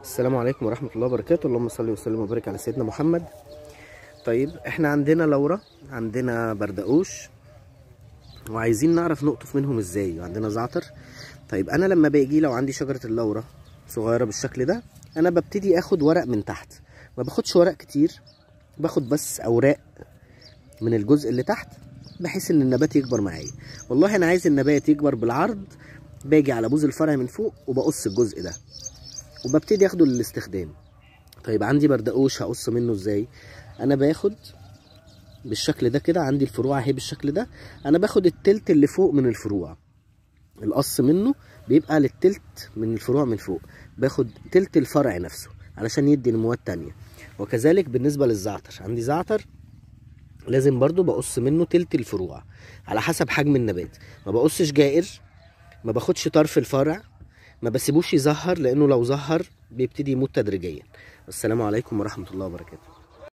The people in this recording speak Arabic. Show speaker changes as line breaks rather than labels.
السلام عليكم ورحمة الله وبركاته. اللهم صل وسلم وبارك على سيدنا محمد. طيب احنا عندنا لورا، عندنا بردقوش، وعايزين نعرف نقطف منهم ازاي، وعندنا زعتر. طيب انا لما باجي لو عندي شجرة اللورا صغيرة بالشكل ده، انا ببتدي اخد ورق من تحت، ما باخدش ورق كتير، باخد بس اوراق من الجزء اللي تحت بحيث ان النبات يكبر معايا. والله انا عايز النبات يكبر بالعرض، باجي على بوز الفرع من فوق وبقص الجزء ده وببتدي اخده للاستخدام. طيب عندي بردقوش هقص منه ازاي؟ انا باخد بالشكل ده كده، عندي الفروع اهي بالشكل ده، انا باخد التلت اللي فوق من الفروع، القص منه بيبقى للتلت من الفروع من فوق، باخد تلت الفرع نفسه علشان يدي نموات تانية. وكذلك بالنسبة للزعتر، عندي زعتر لازم برضو بقص منه تلت الفروع على حسب حجم النبات، ما بقصش جائر، ما باخدش طرف الفرع، ما بسيبوش يزهر، لانه لو زهر بيبتدي يموت تدريجيا. السلام عليكم ورحمة الله وبركاته.